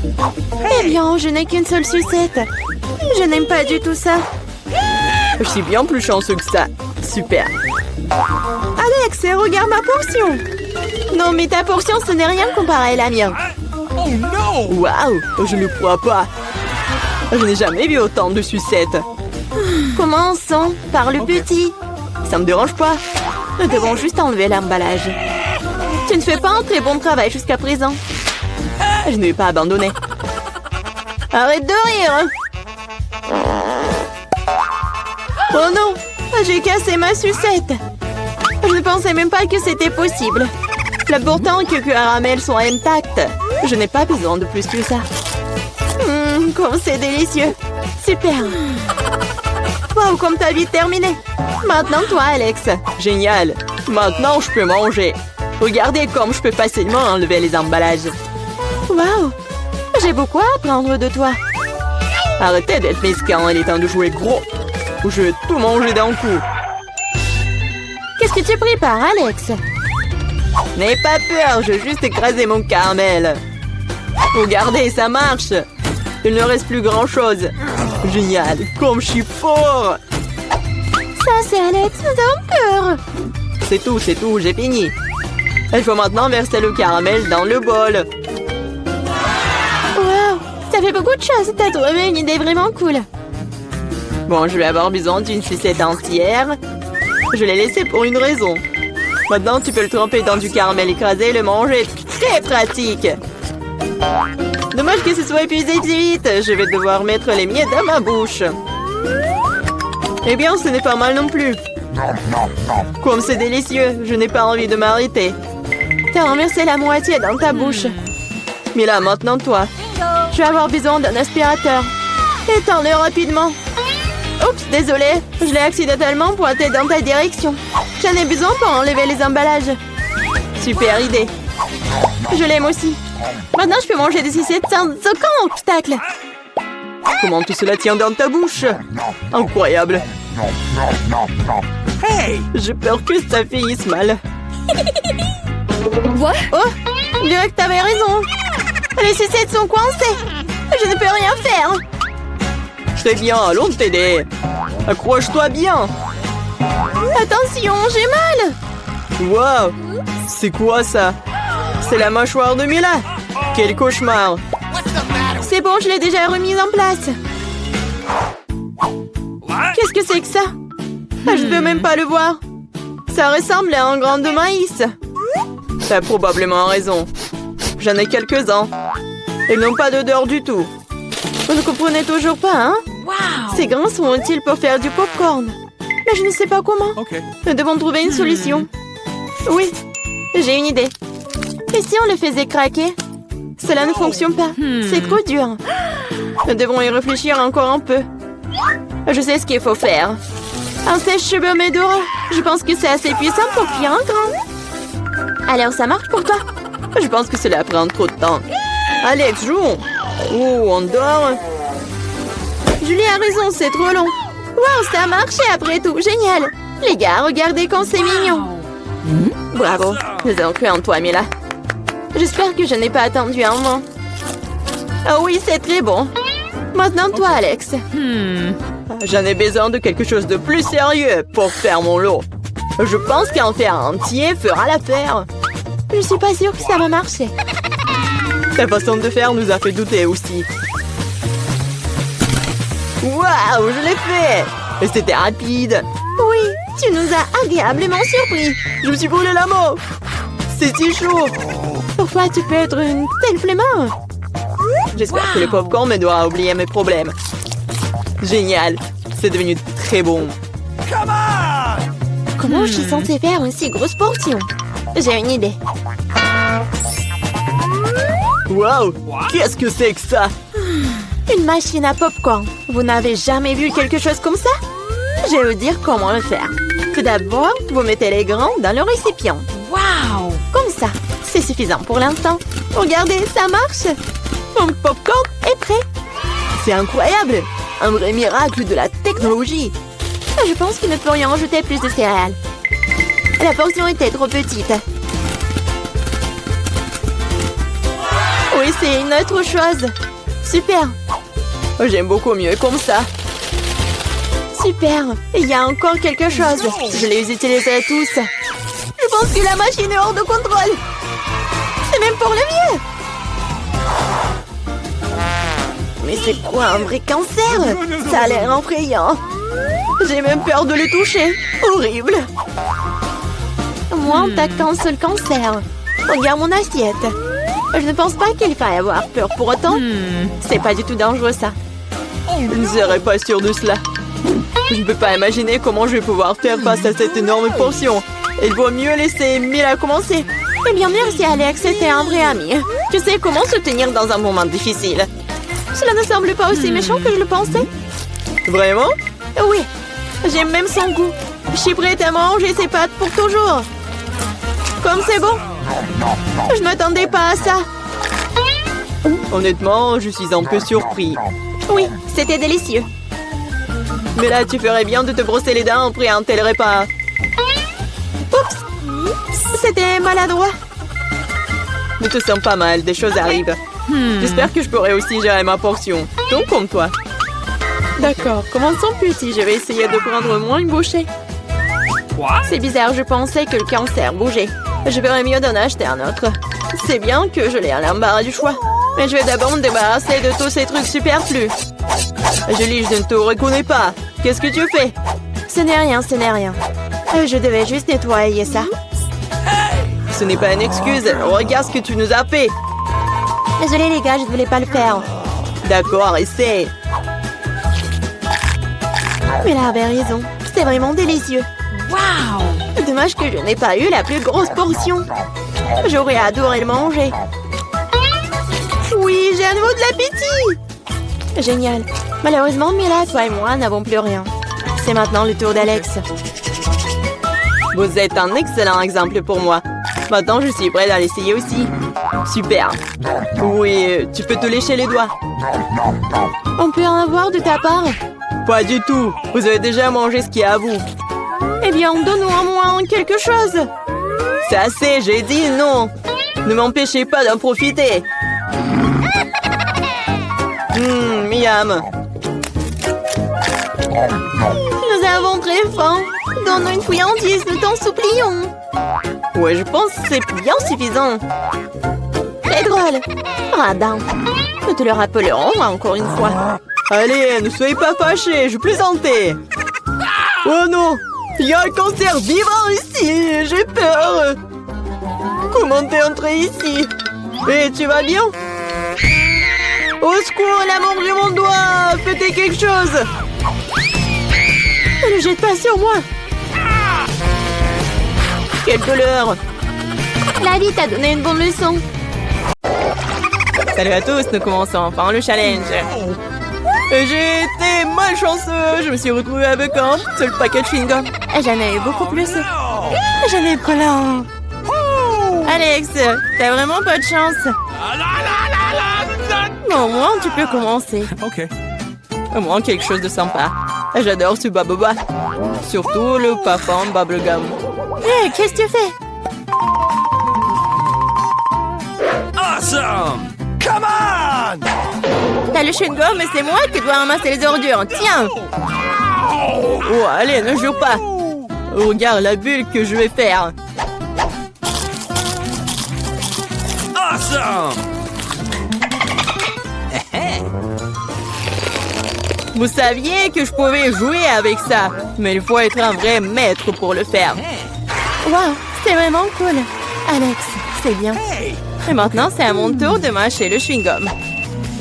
Eh bien, je n'ai qu'une seule sucette. Je n'aime pas du tout ça. Je suis bien plus chanceux que ça. Super. Alex, regarde ma portion. Non, mais ta portion, ce n'est rien comparé à la mienne. Oh non! Waouh, je ne crois pas. Je n'ai jamais vu autant de sucettes. Commençons par le petit. Ça me dérange pas. Nous devons juste enlever l'emballage. Tu ne fais pas un très bon travail jusqu'à présent. Je ne vais pas abandonner. Arrête de rire. Oh non, j'ai cassé ma sucette. Je ne pensais même pas que c'était possible. L'important que les caramels soient intacts. Je n'ai pas besoin de plus que ça. Comme c'est délicieux. Super. Wow, comme t'as vite terminé. Maintenant, toi, Alex. Génial. Maintenant, je peux manger. Regardez comme je peux facilement enlever les emballages. Wow, j'ai beaucoup à apprendre de toi. Arrêtez d'être mesquin, il est temps de jouer gros. Ou je vais tout manger d'un coup. Qu'est-ce que tu prépares, Alex? N'aie pas peur, je vais juste écraser mon caramel. Regardez, ça marche. Il ne reste plus grand-chose. Génial, comme je suis fort. Ça, c'est Alex, nous avons peur. C'est tout, j'ai fini. Il faut maintenant verser le caramel dans le bol. Wow, ça fait beaucoup de choses. T'as trouvé une idée vraiment cool. Bon, je vais avoir besoin d'une sucette entière. Je l'ai laissée pour une raison. Maintenant, tu peux le tremper dans du caramel écrasé et le manger. Très pratique. Dommage que ce soit épuisé si vite. Je vais devoir mettre les miettes dans ma bouche. Eh bien, ce n'est pas mal non plus. Comme c'est délicieux, je n'ai pas envie de m'arrêter. T'as renversé la moitié dans ta bouche. Mais là, maintenant, toi. Je vais avoir besoin d'un aspirateur. Étends-le rapidement. Oups, désolé. Je l'ai accidentellement pointé dans ta direction. J'en ai besoin pour enlever les emballages. Super idée. Je l'aime aussi. Maintenant, je peux manger des sucettes sans aucun obstacle. Comment tout cela tient dans ta bouche? Incroyable. Hey! J'ai peur que ça finisse mal. Quoi? Oh, je dirais que t'avais raison. Les sucettes sont coincées. Je ne peux rien faire. Très bien, allons t'aider. Accroche-toi bien. Attention, j'ai mal. Wow, c'est quoi ça? C'est la mâchoire de Mila. Quel cauchemar. C'est bon, je l'ai déjà remise en place. Qu'est-ce que c'est que ça? Je ne peux même pas le voir. Ça ressemble à un grain de maïs. T'as probablement raison. J'en ai quelques-uns. Ils n'ont pas d'odeur du tout. Vous ne comprenez toujours pas, hein? Wow! Ces grains sont utiles pour faire du popcorn. Mais je ne sais pas comment. OK. Nous devons trouver une solution. Oui, j'ai une idée. Et si on le faisait craquer? Cela ne fonctionne pas. C'est trop dur. Nous devons y réfléchir encore un peu. Je sais ce qu'il faut faire. Un sèche-cheveux Medora. Je pense que c'est assez puissant pour cuire un grain. Alors, ça marche pour toi? Je pense que cela prend trop de temps. Alex, jouons. Oh, on dort. Julie a raison, c'est trop long. Wow, ça a marché après tout. Génial. Les gars, regardez comme c'est mignon. Bravo. Nous avons cru en toi, Mila. J'espère que je n'ai pas attendu un moment. Ah oui, c'est très bon. Maintenant, toi, Alex. J'en ai besoin de quelque chose de plus sérieux pour faire mon lot. Je pense qu'un fer entier fera l'affaire. Je suis pas sûre que ça va marcher. Ta façon de faire nous a fait douter aussi. Waouh, je l'ai fait! Et c'était rapide. Oui, tu nous as agréablement surpris. Je me suis brûlé la main. C'est si chaud. Parfois, tu peux être une telle flemmard. J'espère que le popcorn me doit oublier mes problèmes. Génial. C'est devenu très bon. Come on! Comment je suis censée faire une si grosse portion? J'ai une idée. Waouh! Qu'est-ce que c'est que ça? Une machine à popcorn. Vous n'avez jamais vu quelque chose comme ça? Je vais vous dire comment le faire. Tout d'abord, vous mettez les grains dans le récipient. Wow! Comme ça. C'est suffisant pour l'instant. Regardez, ça marche. Mon popcorn est prêt. C'est incroyable! Un vrai miracle de la technologie. Je pense que nous pourrions ajouter plus de céréales. La portion était trop petite. Oui, c'est une autre chose. Super. Oh, j'aime beaucoup mieux comme ça. Super. Il y a encore quelque chose. Je les utiliserai tous. Je pense que la machine est hors de contrôle. C'est même pour le mieux. Mais c'est quoi un vrai cancer? Ça a l'air effrayant. J'ai même peur de le toucher. Horrible. Moi, en t'attaquant sur le cancer. Regarde mon assiette. Je ne pense pas qu'il faille avoir peur pour autant. C'est pas du tout dangereux, ça. Je ne serais pas sûre de cela. Je ne peux pas imaginer comment je vais pouvoir faire face à cette énorme portion. Il vaut mieux laisser Mila commencer. Eh bien, merci, Alex. C'était un vrai ami. Tu sais comment se tenir dans un moment difficile. Cela ne semble pas aussi méchant que je le pensais. Vraiment? Oui. J'aime même son goût. Je suis prête à manger ses pâtes pour toujours. Comme c'est bon. Je ne m'attendais pas à ça. Honnêtement, je suis un peu surpris. Oui, c'était délicieux. Mais là, tu ferais bien de te brosser les dents après un tel repas. Oups. C'était maladroit. Ne te sens pas mal, des choses arrivent. J'espère que je pourrai aussi gérer ma portion. Donc comme toi. D'accord, commençons petit. Je vais essayer de prendre moins une bouchée. C'est bizarre, je pensais que le cancer bougeait. Je verrais mieux d'en acheter un autre. C'est bien que je l'ai à l'embarras du choix. Mais je vais d'abord me débarrasser de tous ces trucs superflus. Julie, je ne te reconnais pas. Qu'est-ce que tu fais? Ce n'est rien, ce n'est rien. Je devais juste nettoyer ça. Ce n'est pas une excuse. Regarde ce que tu nous as fait. Désolée les gars, je ne voulais pas le faire. D'accord, essaie. Mais là avait raison. C'était vraiment délicieux. Wow! Dommage que je n'ai pas eu la plus grosse portion. J'aurais adoré le manger. Oui, j'ai à nouveau de l'appétit. Génial. Malheureusement, Mila, toi et moi n'avons plus rien. C'est maintenant le tour d'Alex. Vous êtes un excellent exemple pour moi. Maintenant, je suis prête à l'essayer aussi. Super. Oui, tu peux te lécher les doigts. On peut en avoir de ta part? Pas du tout. Vous avez déjà mangé ce qui est à vous. Eh bien, donne-nous au moins quelque chose. C'est assez, j'ai dit non. Ne m'empêchez pas d'en profiter. Miam. Nous avons très faim. Donne-nous une friandise, nous t'en supplions. Ouais, je pense que c'est bien suffisant. Très drôle. Radin. Nous te le rappellerons encore une fois. Allez, ne soyez pas fâchés, je plaisantais. Oh non, il y a un cancer vivant ici, j'ai peur. Comment t'es entré ici? Et tu vas bien? Au secours, elle a mangé mon doigt. Faites quelque chose. Ne le jette pas sur moi. Quelle douleur. La vie t'a donné une bonne leçon. Salut à tous, nous commençons enfin le challenge. J'ai été malchanceux. Je me suis retrouvée avec un seul paquet de chewing-gum. J'en ai eu beaucoup plus. J'en ai plein. Alex, t'as vraiment pas de chance. Bon, au moins, tu peux commencer. OK. Au moins quelque chose de sympa. J'adore ce baboba. Surtout le parfum bubblegum. Hé, qu'est-ce que tu fais? Awesome! Come on! T'as le chewing-gum et c'est moi qui dois ramasser les ordures. Tiens. Oh, allez, ne jure pas. Regarde la bulle que je vais faire. Awesome! Vous saviez que je pouvais jouer avec ça, mais il faut être un vrai maître pour le faire. Wow, c'est vraiment cool. Alex, c'est bien. Et maintenant, c'est à mon tour de mâcher le chewing-gum.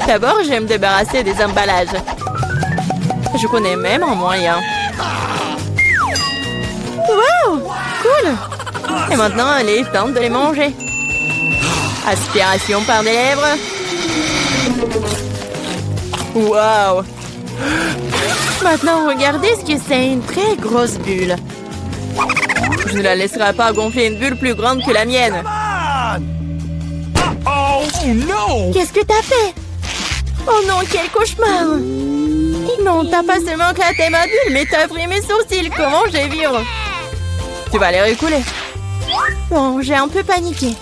D'abord, je vais me débarrasser des emballages. Je connais même un moyen. Wow, cool. Et maintenant, il est temps de les manger. Aspiration par des lèvres. Wow! Maintenant, regardez ce que c'est, une très grosse bulle. Je ne la laisserai pas gonfler une bulle plus grande que la mienne. Oh no! Qu'est-ce que t'as fait? Oh non, quel cauchemar! Non, t'as pas seulement éclaté ma bulle, mais t'as pris mes sourcils. Comment je vais vivre? Tu vas les récouler. Bon, j'ai un peu paniqué.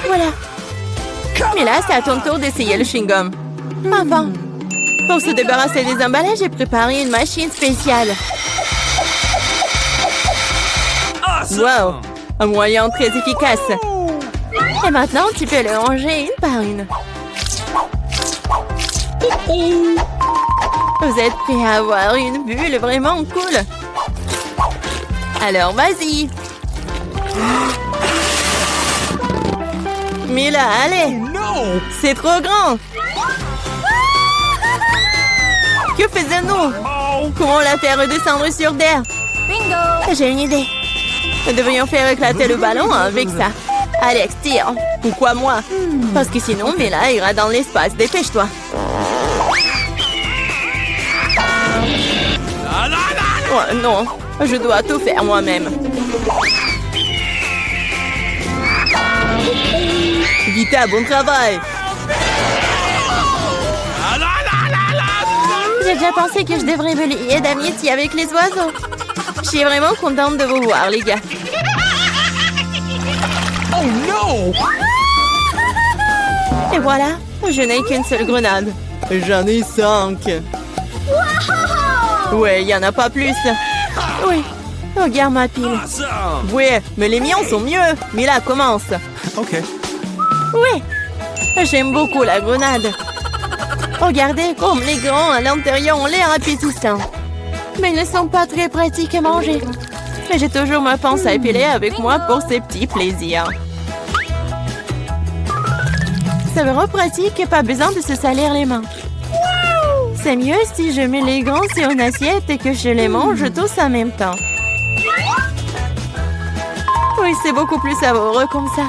Voilà. Mais là, c'est à ton tour d'essayer le chewing-gum. Enfin. Pour se débarrasser des emballages, j'ai préparé une machine spéciale. Wow! Un moyen très efficace. Et maintenant, tu peux le ranger une par une. Vous êtes prêts à avoir une bulle vraiment cool? Alors, vas-y! Mais là, allez! No! C'est trop grand! Que faisons-nous? Oh! Comment la faire redescendre sur terre? Bingo! J'ai une idée. Nous devrions faire éclater le ballon avec ça. Alex, tire. Pourquoi moi? Parce que sinon, Mila ira dans l'espace. Dépêche-toi. Oh, non, je dois tout faire moi-même. Vita, bon travail. J'ai déjà pensé que je devrais me lier d'amitié avec les oiseaux. Je suis vraiment contente de vous voir, les gars. Oh no! Et voilà, je n'ai qu'une seule grenade. J'en ai 5. Ouais, il n'y en a pas plus. Oui, regarde ma pile. Awesome! Ouais, mais les miens sont mieux. Mila, commence. Okay. Oui, j'aime beaucoup la grenade. Regardez comme les grands à l'intérieur ont l'air appétissants. Mais ils ne sont pas très pratiques à manger. Mais j'ai toujours ma pince à épiler avec moi pour ces petits plaisirs. C'est vraiment pratique et pas besoin de se salir les mains. C'est mieux si je mets les gants sur une assiette et que je les mange tous en même temps. Oui, c'est beaucoup plus savoureux comme ça.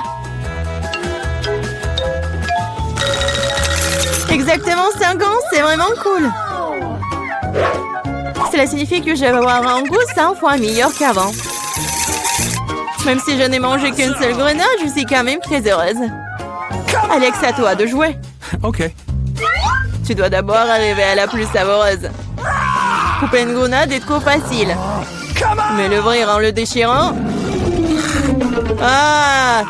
Exactement 5 ans, c'est vraiment cool. Cela signifie que je vais avoir un goût 100 fois meilleur qu'avant. Même si je n'ai mangé qu'une seule grenade, je suis quand même très heureuse. Alex, à toi de jouer. Okay. Tu dois d'abord arriver à la plus savoureuse. Couper une grenade est trop facile. Mais l'ouvrir en le déchirant... Ah!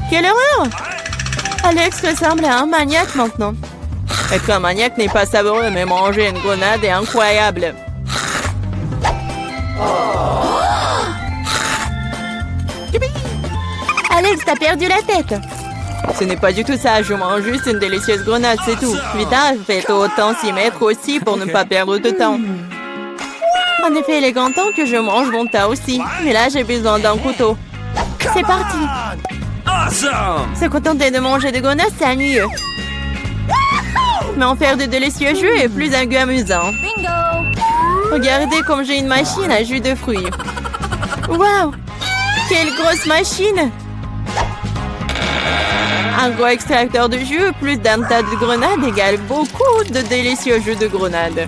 Quelle horreur! Alex ressemble à un maniaque maintenant. Être un maniaque n'est pas savoureux, mais manger une grenade est incroyable. Alex, t'as perdu la tête. Ce n'est pas du tout ça, je mange juste une délicieuse grenade, c'est tout. Vita, faites autant s'y mettre aussi pour ne pas perdre de temps. En effet, il est grand temps que je mange mon tas aussi. Mais là, j'ai besoin d'un couteau. C'est parti. Awesome! Se contenter de manger des grenades, c'est ennuyeux. Mais en faire de délicieux jus est plus amusant. Regardez comme j'ai une machine à jus de fruits. Waouh! Quelle grosse machine! Un gros extracteur de jus plus d'un tas de grenades égale beaucoup de délicieux jus de grenades.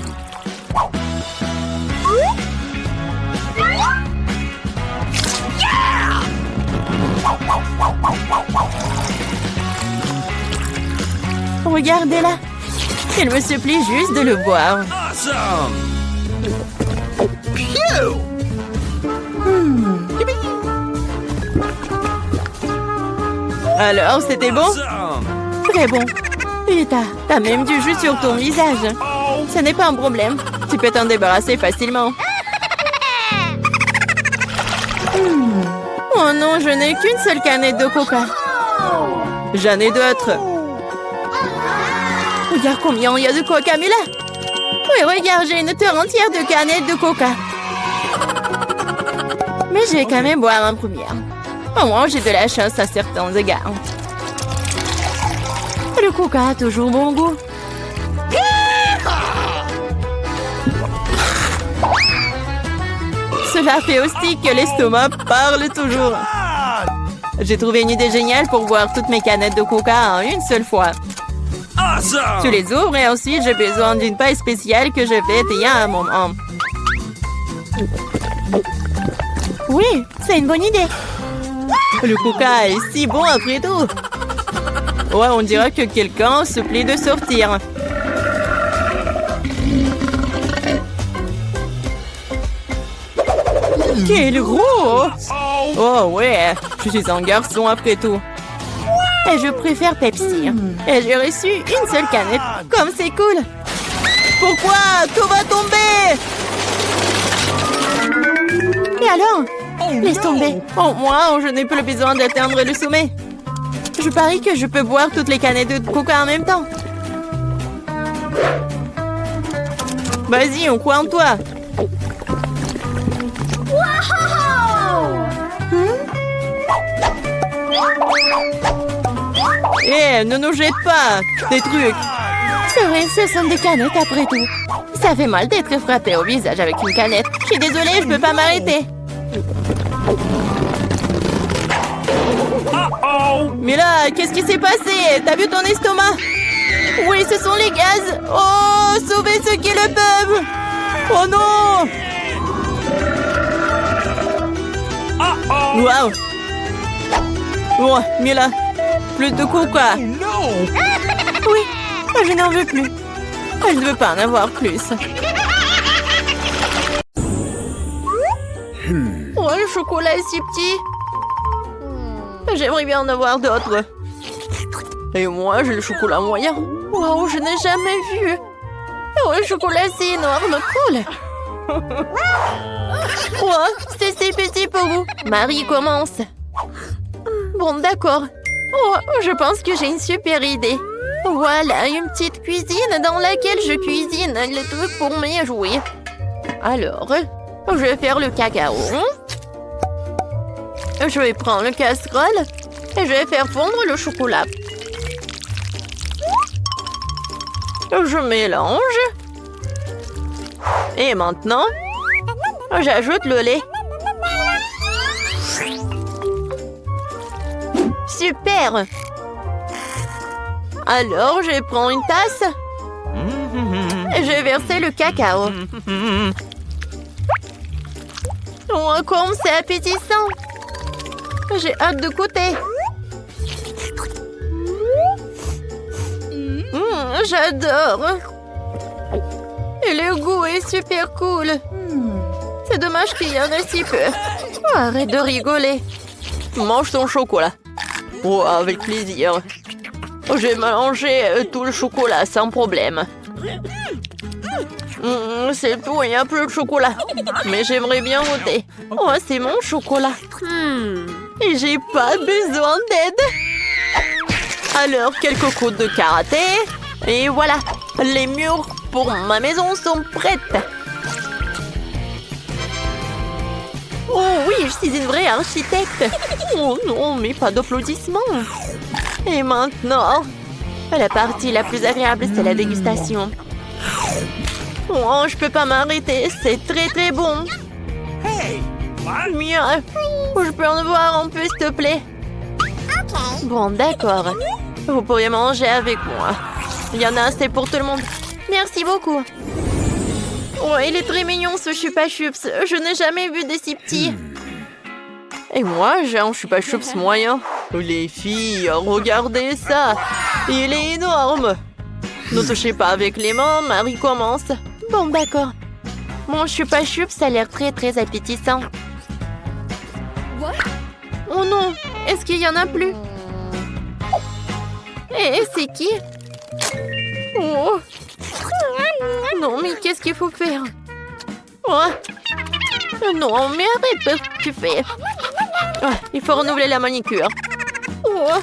Regardez-la. Il me supplie juste de le boire. Awesome! Alors, c'était bon? Awesome! Très bon. Et t'as même du jus sur ton visage. Oh! Ce n'est pas un problème. Tu peux t'en débarrasser facilement. Oh non, je n'ai qu'une seule canette de coca. J'en ai d'autres. Regarde combien il y a de coca, Mila. Oui, regarde, j'ai une terre entière de canettes de coca. Mais je vais quand même boire en première. Au moins, j'ai de la chance à certains égards. Le coca a toujours bon goût. Cela fait aussi que l'estomac parle toujours. J'ai trouvé une idée géniale pour boire toutes mes canettes de coca en une seule fois. Awesome! Tu les ouvres et ensuite j'ai besoin d'une paille spéciale que je vais étayer à un moment. Oui, c'est une bonne idée. Le coca est si bon après tout. Ouais, on dirait que quelqu'un se plaît de sortir. Quel gros! Oh ouais, je suis un garçon après tout. Et je préfère Pepsi. Et j'ai reçu une seule canette. Comme c'est cool. Pourquoi? Tout va tomber! Et alors? Laisse tomber. Au moins, je n'ai plus besoin d'atteindre le sommet. Je parie que je peux boire toutes les canettes de coca en même temps. Vas-y, on croit en toi. Hé, ne nous jette pas des trucs. C'est vrai, ce sont des canettes après tout. Ça fait mal d'être frappé au visage avec une canette. Je suis désolée, je peux pas m'arrêter. Mais là, qu'est-ce qui s'est passé? T'as vu ton estomac? Oui, ce sont les gaz. Oh, sauvez ceux qui le peuvent. Oh non! Waouh! Oh, Mila, plus de coca. Oui, je n'en veux plus. Je ne veux pas en avoir plus. Oh, le chocolat est si petit. J'aimerais bien en avoir d'autres. Et moi, j'ai le chocolat moyen. Wow, je n'ai jamais vu. Oh, le chocolat, c'est énorme. Cool. Oh, c'est si petit pour vous. Marie commence. Bon, d'accord. Oh, je pense que j'ai une super idée. Voilà, une petite cuisine dans laquelle je cuisine les trucs pour mes jouets. Alors, je vais faire le cacao. Je vais prendre le casserole et je vais faire fondre le chocolat. Je mélange. Et maintenant, j'ajoute le lait. Super! Alors, je prends une tasse et je vais verser le cacao. Oh, comme c'est appétissant! J'ai hâte de goûter. J'adore. Et le goût est super cool. C'est dommage qu'il y en ait si peu. Oh, arrête de rigoler. Mange ton chocolat. Oh, avec plaisir. Je vais manger tout le chocolat sans problème. C'est tout, il y a plus de chocolat. Mais j'aimerais bien goûter. Oh, c'est mon chocolat. Et j'ai pas besoin d'aide. Alors, quelques coups de karaté. Et voilà, les murs pour ma maison sont prêtes. Oh oui, je suis une vraie architecte. Oh non, mais pas d'applaudissements. Et maintenant, la partie la plus agréable, c'est la dégustation. Oh, je peux pas m'arrêter, c'est très très bon. Mieux. Je peux en voir un peu, s'il te plaît? Bon, d'accord. Vous pourriez manger avec moi. Il y en a assez pour tout le monde. Merci beaucoup. Oh, il est très mignon, ce Chupa Chups. Je n'ai jamais vu des si petits. Et moi, j'ai un Chupa Chups moyen. Les filles, regardez ça. Il est énorme. Ne touchez pas avec les mains, Marie commence. Bon, d'accord. Mon Chupa Chups a l'air très très appétissant. Oh non, est-ce qu'il y en a plus? Et c'est qui? Oh. Non, mais qu'est-ce qu'il faut faire? Oh. Non, mais arrête ce que tu fais. Oh, il faut renouveler la manicure. Oh.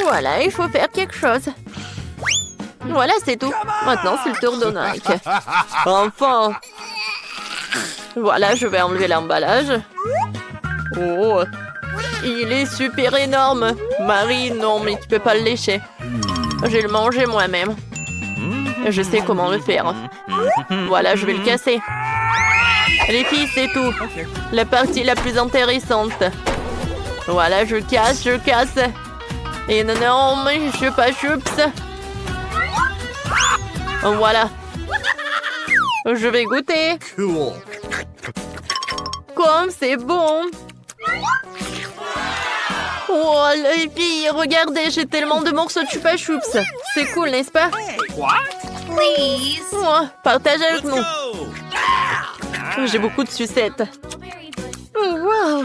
Voilà, il faut faire quelque chose. Voilà, c'est tout. Maintenant, c'est le tour de Nike. Enfin. Voilà, je vais enlever l'emballage. Oh, il est super énorme. Marie, non, mais tu peux pas le lécher. Je vais le manger moi-même. Je sais comment le faire. Voilà, je vais le casser. Les filles, c'est tout. La partie la plus intéressante. Voilà, je casse. Et non, mais je suis pas chups. Voilà. Je vais goûter. Cool. Comme c'est bon. Oh, les filles, regardez, j'ai tellement de morceaux de Chupa Chups. C'est cool, n'est-ce pas? Please. Oh, partagez avec nous. J'ai beaucoup de sucettes. Oh, wow.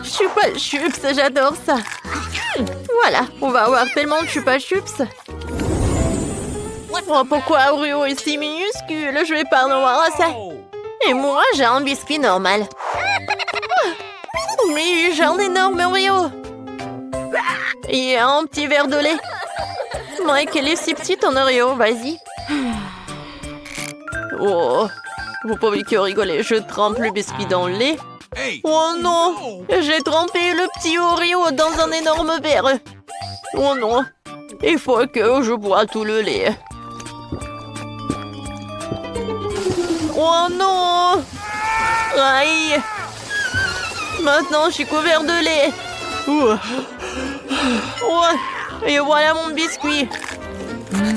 Chupa Chups, j'adore ça. Voilà, on va avoir tellement de chupa chups. Oh, pourquoi Oreo est si minuscule? Je vais pas en avoir assez. Et moi, j'ai un biscuit normal. Oui, j'ai un énorme Oreo. Et un petit verre de lait. Mike, elle est si petite en Oreo, vas-y. Oh, vous pouvez que rigoler, je trempe le biscuit dans le lait. Oh non, j'ai trempé le petit Oreo dans un énorme verre. Oh non, il faut que je bois tout le lait. Oh non! Aïe! Maintenant, je suis couvert de lait. Oh, et voilà mon biscuit.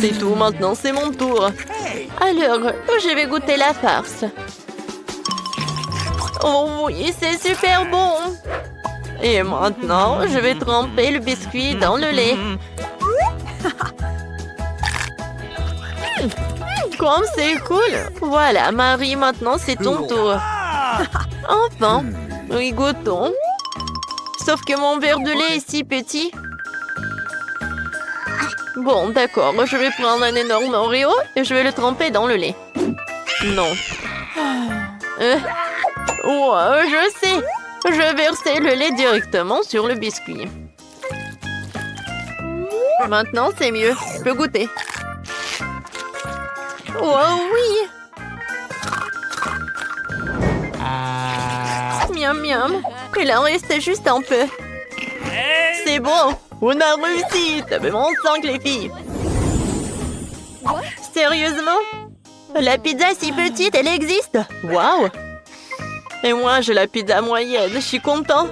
C'est tout, maintenant c'est mon tour. Alors, je vais goûter la farce. Oh oui, c'est super bon. Et maintenant, je vais tremper le biscuit dans le lait. Comme c'est cool. Voilà, Marie, maintenant c'est ton tour. Enfin, oui, goûtons. Sauf que mon verre de lait est si petit. Bon, d'accord, je vais prendre un énorme Oreo et je vais le tremper dans le lait. Non. Oh, je sais. Je vais verser le lait directement sur le biscuit. Maintenant, c'est mieux. Je peux goûter. Oh oui! Miam miam. Il en reste juste un peu. C'est bon! On a réussi! T'avais mon 5 les filles! Sérieusement? La pizza si petite, elle existe? Waouh! Et moi, j'ai la pizza moyenne, je suis content.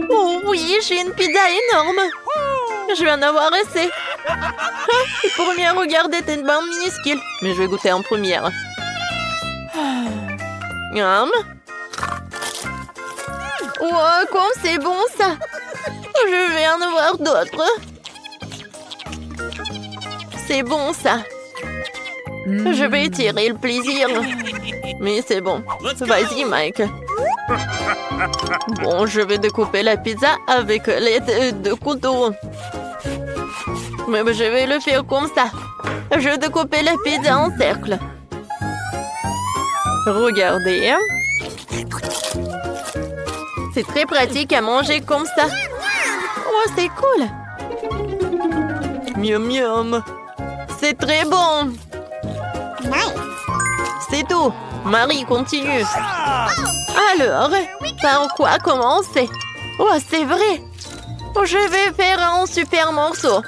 Oh oui, j'ai une pizza énorme! Je vais en avoir assez. Les premières, regardez, t'es une bande minuscule. Mais je vais goûter en première. Miam. Wow, comme c'est bon ça. Je vais en avoir d'autres. C'est bon ça. Je vais tirer le plaisir. Mais c'est bon. Vas-y, Mike. Bon, je vais découper la pizza avec l'aide de couteau. Mais je vais le faire comme ça. Je vais découper la pizza en cercle. Regardez. C'est très pratique à manger comme ça. Oh, c'est cool. Miam miam. C'est très bon. C'est tout. Marie, continue. Alors, par quoi commencer? Oh, c'est vrai. Je vais faire un super morceau.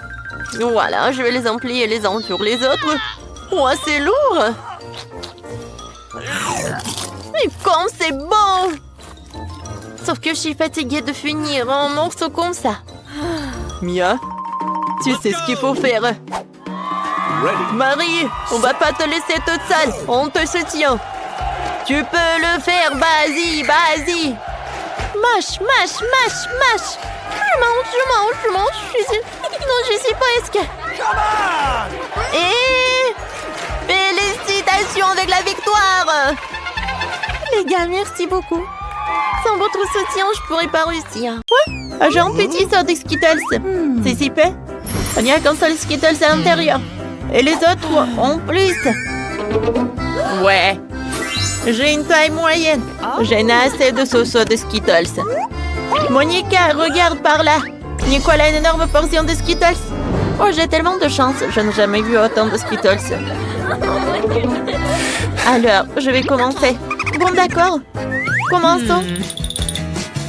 Voilà, je vais les emplier les uns sur les autres. Oh, c'est lourd. Et comme c'est bon. Sauf que je suis fatiguée de finir un morceau comme ça. Mia, tu sais ce qu'il faut faire. Marie, on va pas te laisser toute seule. On te soutient. Tu peux le faire, vas-y, vas-y. Mâche, mâche, mâche, mâche. Je mange. Non, je suis presque. Et félicitations avec la victoire. Les gars, merci beaucoup. Sans votre soutien, je pourrais pas réussir. Ouais, j'ai un petit saut de Skittles. C'est super. Il n'y a qu'un seul Skittles à l'intérieur. Et les autres en plus. Ouais. J'ai une taille moyenne. J'ai assez de sauce de Skittles. Monica, regarde par là. Nicole a une énorme portion de Skittles. Oh, j'ai tellement de chance. Je n'ai jamais vu autant de Skittles. Alors, je vais commencer. Bon, d'accord. Commençons.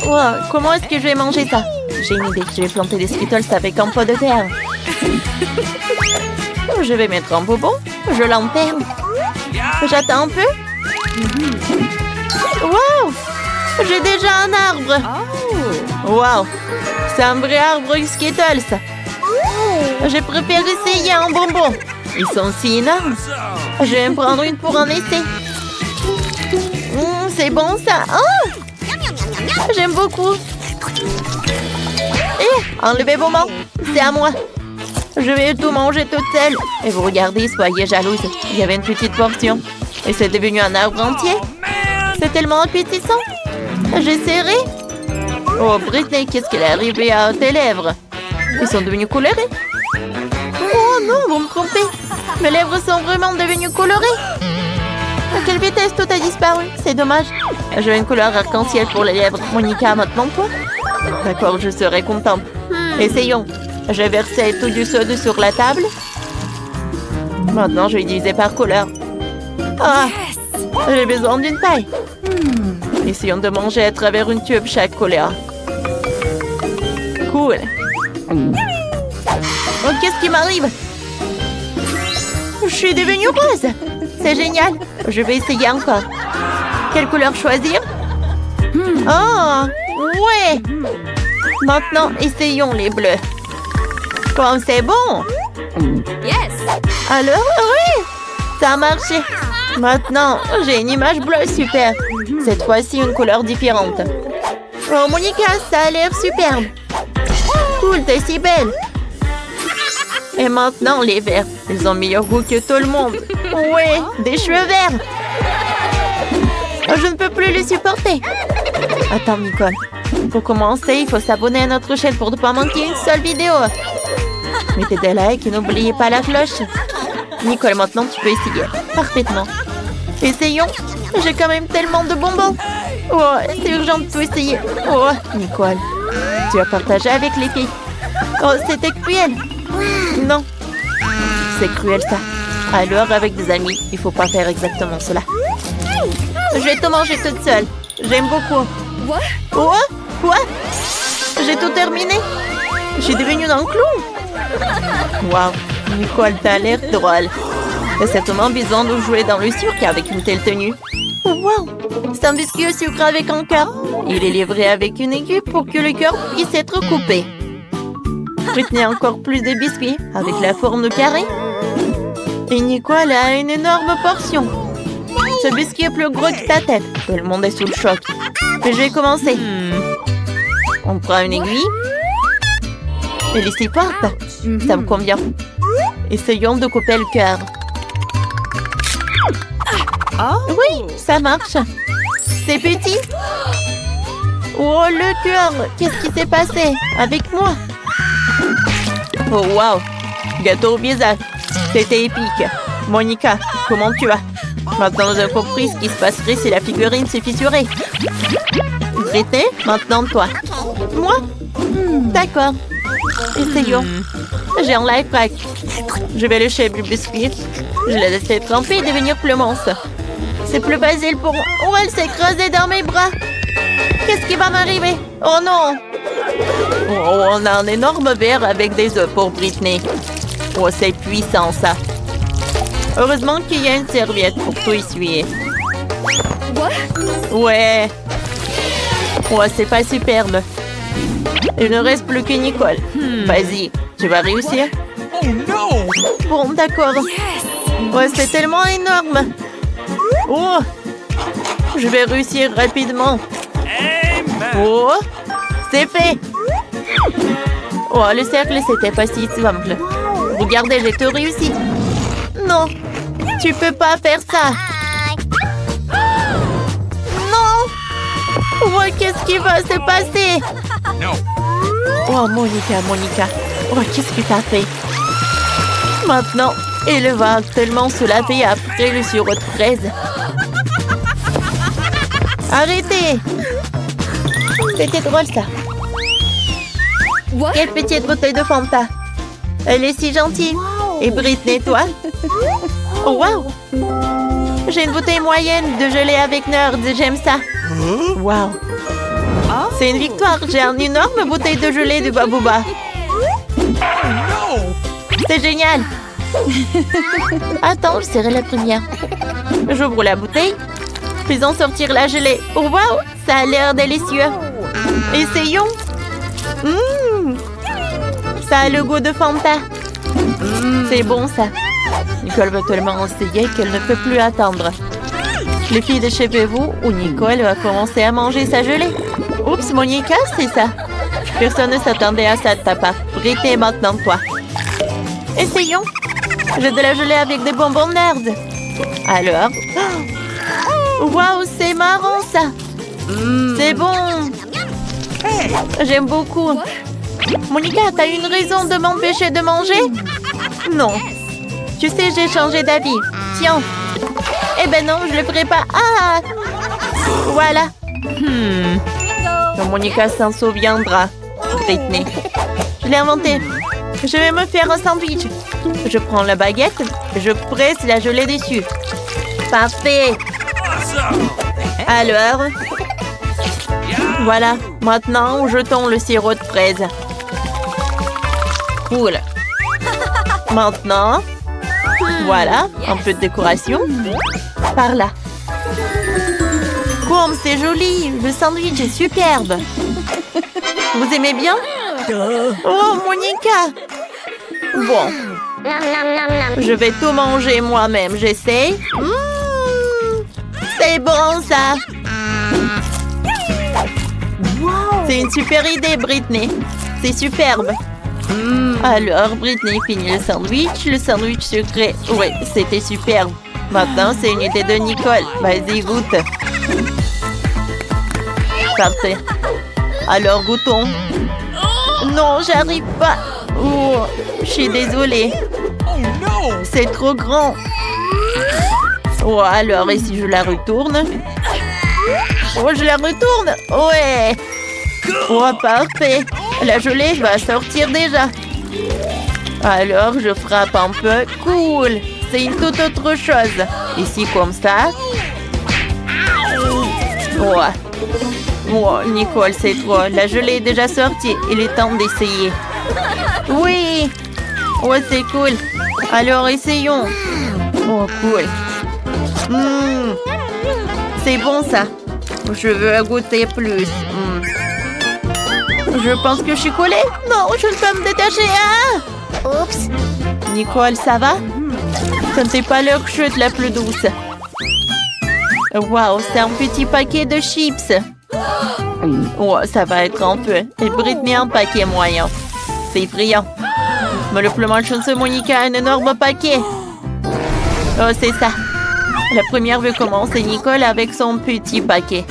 Oh, comment est-ce que je vais manger ça? J'ai une idée. Je vais planter des Skittles avec un pot de terre. Je vais mettre un bonbon. Je l'enterre. J'attends un peu. Wow! J'ai déjà un arbre. Wow! C'est un vrai arbre Skittles. J'ai préféré essayer un bonbon. Ils sont si énormes. Je vais me prendre une pour en essai. C'est bon ça. Oh! J'aime beaucoup. Enlevez vos mains. C'est à moi. Je vais tout manger toute seule. Et vous regardez, soyez jalouse. Il y avait une petite portion. Et c'est devenu un arbre entier. C'est tellement appétissant. J'essaierai. Oh, Britney, qu'est-ce qu'elle est arrivée à tes lèvres? Ils sont devenus colorés. Oh non, vous me trompez. Mes lèvres sont vraiment devenues colorées. À quelle vitesse tout a disparu? C'est dommage. Je veux une couleur arc-en-ciel pour les lèvres. Monica, maintenant toi? D'accord, je serai contente. Essayons. Je vais verser tout du soda sur la table. Maintenant, je vais diviser par couleur. Ah, j'ai besoin d'une paille. Essayons de manger à travers une tube chaque couleur. Cool. Oh, qu'est-ce qui m'arrive? Je suis devenue rose. C'est génial. Je vais essayer encore. Quelle couleur choisir? Oh, ouais. Maintenant, essayons les bleus. Comme c'est bon. Yes. Alors, oui, ça a marché. Maintenant, j'ai une image bleue super. Cette fois-ci, une couleur différente. Oh, Monica, ça a l'air superbe. Cool, t'es si belle. Et maintenant, les verts. Ils ont meilleur goût que tout le monde. Ouais, des cheveux verts. Oh, je ne peux plus les supporter. Attends, Nicole. Pour commencer, il faut s'abonner à notre chaîne pour ne pas manquer une seule vidéo. Mettez des likes et n'oubliez pas la cloche. Nicole, maintenant, tu peux essayer. Parfaitement. Essayons. J'ai quand même tellement de bonbons. Oh, c'est urgent de tout essayer. Oh, Nicole. Tu as partagé avec les filles. Oh, c'était cruel. Non. C'est cruel, ça. Alors, avec des amis, il faut pas faire exactement cela. Je vais tout manger toute seule. J'aime beaucoup. Oh, quoi? J'ai tout terminé. Je suis devenue un clown. Waouh, Nicole, t'as l'air drôle. C'est certainement bizarre de jouer dans le cirque avec une telle tenue. Waouh, c'est un biscuit au sucre avec un cœur. Il est livré avec une aiguille pour que le cœur puisse être coupé. Britney a encore plus de biscuits avec la forme de carré. Et Nicole a une énorme portion. Ce biscuit est plus gros que ta tête. Tout le monde est sous le choc. Mais je vais commencer. On prend une aiguille. Elle est si forte. Ça me convient. Essayons de couper le cœur. Oui, ça marche. C'est petit. Oh, le cœur. Qu'est-ce qui s'est passé avec moi? Oh, wow. Gâteau au visage. C'était épique. Monica, comment tu vas? Maintenant, nous avons compris ce qui se passerait si la figurine se fissurait. Britney, maintenant toi. Moi? D'accord. Essayons. J'ai un life hack. Je vais lécher le biscuit. Je l'ai laissé tremper et devenir plus monstre. C'est plus facile pour moi. Oh, elle s'est écrasée dans mes bras. Qu'est-ce qui va m'arriver? Oh non! Oh, on a un énorme verre avec des œufs pour Britney. Oh, c'est puissant, ça. Heureusement qu'il y a une serviette pour tout essuyer. Ouais. Oh, c'est pas superbe. Il ne reste plus que Nicole. Vas-y, tu vas réussir. Oh non! Bon, d'accord. Ouais, c'est tellement énorme. Oh, je vais réussir rapidement. Oh, c'est fait. Oh, le cercle, c'était pas si simple. Regardez, j'ai tout réussi. Non, tu peux pas faire ça. Non. Oh, qu'est-ce qui va se passer? Oh, Monica. Oh, qu'est-ce que t'as fait? Maintenant, il va tellement se laver après le sirop de fraise. Arrêtez! C'était drôle, ça. Quelle petite bouteille de Fanta. Elle est si gentille. Et Britney, toi? Oh, wow! J'ai une bouteille moyenne de gelée avec Nerd. J'aime ça. Wow! C'est une victoire. J'ai une énorme bouteille de gelée de Babouba. C'est génial. Attends, je serai la première. J'ouvre la bouteille. Faisons sortir la gelée. Oh, wow! Ça a l'air délicieux. Essayons. Ça a le goût de Fanta. C'est bon, ça. Nicole veut tellement essayer qu'elle ne peut plus attendre. Les filles, déchirez-vous ou Nicole va commencer à manger sa gelée. Oups, Monica, c'est ça. Personne ne s'attendait à ça de ta part. Britney, maintenant toi. Essayons. J'ai de la gelée avec des bonbons Nerd. Alors. Waouh, c'est marrant, ça. C'est bon. J'aime beaucoup. Monica, t'as une raison de m'empêcher de manger? Non. Tu sais, j'ai changé d'avis. Tiens. Eh ben non, je le ferai pas. Ah! Voilà. Monica s'en souviendra. Britney. Je l'ai inventé. Je vais me faire un sandwich. Je prends la baguette, je presse la gelée dessus. Parfait. Awesome! Alors, voilà. Maintenant, jetons le sirop de fraise. Cool. Maintenant, voilà, un peu de décoration. Par là. Comme c'est joli. Le sandwich est superbe. Vous aimez bien? Oh, Monica! Bon. Je vais tout manger moi-même, j'essaie. C'est bon, ça! C'est une super idée, Britney. C'est superbe. Alors, Britney finit le sandwich sucré. Oui, c'était superbe. Maintenant, c'est une idée de Nicole. Vas-y, goûte. Parfait. Alors, goûtons. Non, j'arrive pas. Oh, je suis désolée. C'est trop grand. Oh, alors, et si je la retourne? Oh, je la retourne. Ouais. Oh, parfait. La gelée va sortir déjà. Alors, je frappe un peu. Cool. C'est une toute autre chose. Ici, comme ça. Oh. Oh, Nicole, c'est trop. La gelée est déjà sortie. Il est temps d'essayer. Oui. Oh, c'est cool. Alors, essayons. Oh, cool. C'est bon, ça. Je veux goûter plus. Je pense que je suis collée. Non, je ne peux pas me détacher. Ah! Oups. Nicole, ça va? Ce n'était pas leur chute la plus douce. Waouh, c'est un petit paquet de chips. Oh, ça va être un peu. Et Britney, un paquet moyen. C'est brillant. Mais le plus malchanceux, Monica, a un énorme paquet. Oh, c'est ça. La première veut commencer Nicole avec son petit paquet.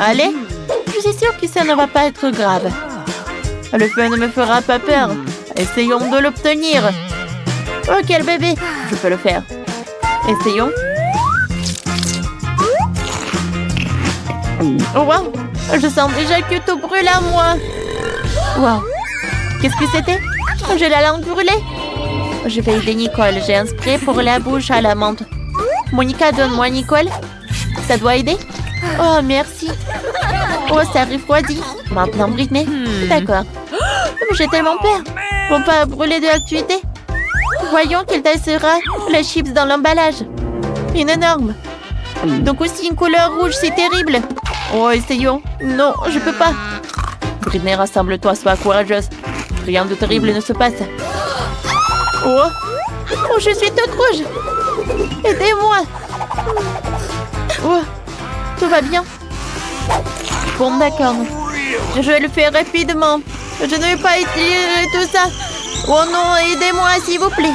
Allez, je suis sûre que ça ne va pas être grave. Le feu ne me fera pas peur. Essayons de l'obtenir. Oh, quel bébé. Je peux le faire. Essayons. Oh, wow. Je sens déjà que tout brûle à moi. Wow. Qu'est-ce que c'était? J'ai la langue brûlée. Je vais aider Nicole. J'ai un spray pour la bouche à la menthe. Monica, donne-moi Nicole. Ça doit aider? Oh, merci. Oh, ça refroidit. Maintenant, Britney. D'accord. J'ai tellement peur. Pour pas brûler de l'activité. Voyons quelle taille sera la chips dans l'emballage. Une énorme. Donc aussi une couleur rouge, c'est terrible. Oh, essayons. Non, je peux pas. Britney, rassemble-toi, sois courageuse. Rien de terrible ne se passe. Oh, oh, je suis toute rouge. Aidez-moi. Oh, tout va bien. Bon, d'accord. Je vais le faire rapidement. Je ne vais pas étirer tout ça. Oh non, aidez-moi, s'il vous plaît.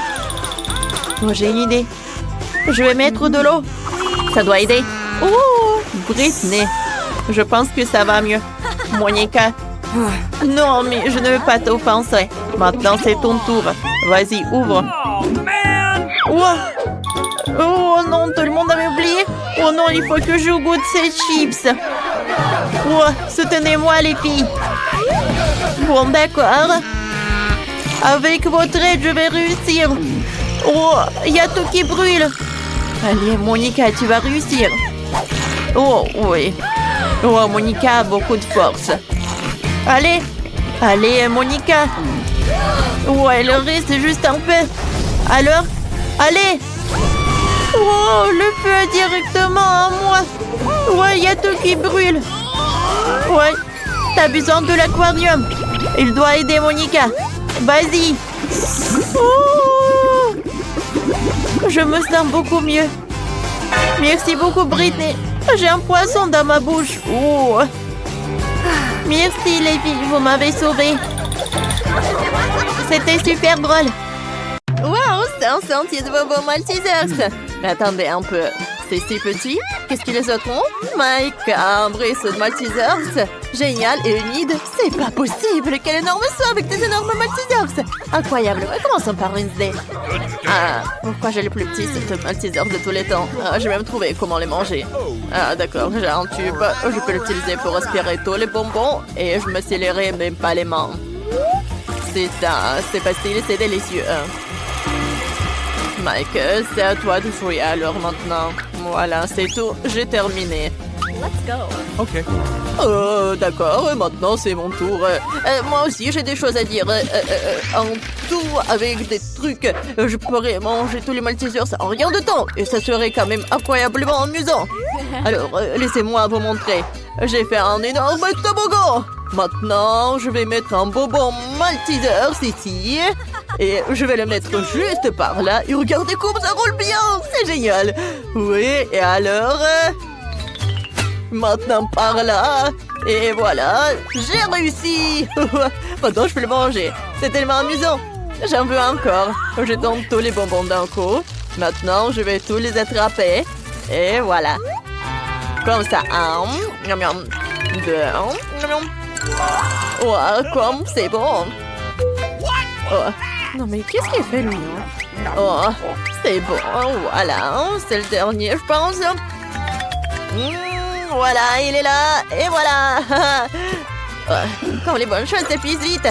Oh, j'ai une idée. Je vais mettre de l'eau. Ça doit aider. Oh, Britney. Je pense que ça va mieux. Monica. Non, mais je ne veux pas t'offenser. Maintenant, c'est ton tour. Vas-y, ouvre. Oh, man! Oh. Oh non, tout le monde avait oublié. Oh non, il faut que je goûte ces chips. Oh, soutenez-moi, les filles. Bon, d'accord. Avec votre aide, je vais réussir. Oh, il y a tout qui brûle. Allez, Monica, tu vas réussir. Oh, oui. Oh, Monica a beaucoup de force. Allez. Allez, Monica. Ouais, il reste juste un peu. Alors, allez. Oh, le feu est directement à moi. Ouais, il y a tout qui brûle. Ouais, t'as besoin de l'aquarium. Il doit aider Monica. Vas-y. Oh, je me sens beaucoup mieux. Merci beaucoup, Britney. J'ai un poisson dans ma bouche. Oh. Merci, les filles. Vous m'avez sauvée. C'était super drôle. Waouh, c'est un sentier de Bobo Maltesers. Mais attendez un peu. C'est si petit? Qu'est-ce qu'ils les autres ont? Mike, un ruisseau de Maltesers. Génial et humide. C'est pas possible. Quel énorme seau avec des énormes Maltesers. Incroyable. Commençons par Wednesday. Ah, pourquoi j'ai le plus petit cette Maltesers de tous les temps? Ah, j'ai même trouvé comment les manger. Ah, d'accord. J'ai un tube. Je peux l'utiliser pour aspirer tous les bonbons et je me scillerai même pas les mains. C'est ça. C'est facile, c'est délicieux. Mike, c'est à toi de jouer alors maintenant. Voilà, c'est tout. J'ai terminé. Let's go. Okay. D'accord, maintenant c'est mon tour. Moi aussi j'ai des choses à dire. En tout, avec des trucs, je pourrais manger tous les Maltesers en rien de temps. Et ça serait quand même incroyablement amusant. Alors, laissez-moi vous montrer. J'ai fait un énorme toboggan. Maintenant, je vais mettre un bonbon Maltesers ici. Et je vais le mettre juste par là. Et regardez comme ça roule bien. C'est génial. Oui, et alors... Maintenant par là. Et voilà, j'ai réussi. Maintenant je peux le manger. C'est tellement amusant. J'en veux encore. Je tombe tous les bonbons d'un coup. Maintenant je vais tous les attraper. Et voilà. Comme ça. Un. Miam, miam. Deux. Miam, miam. Oh, comme c'est bon. Oh. Non mais qu'est-ce qu'il fait lui? Oh, c'est bon. Voilà. C'est le dernier je pense. Voilà, il est là, et voilà. Quand les bonnes choses s'épuisent vite.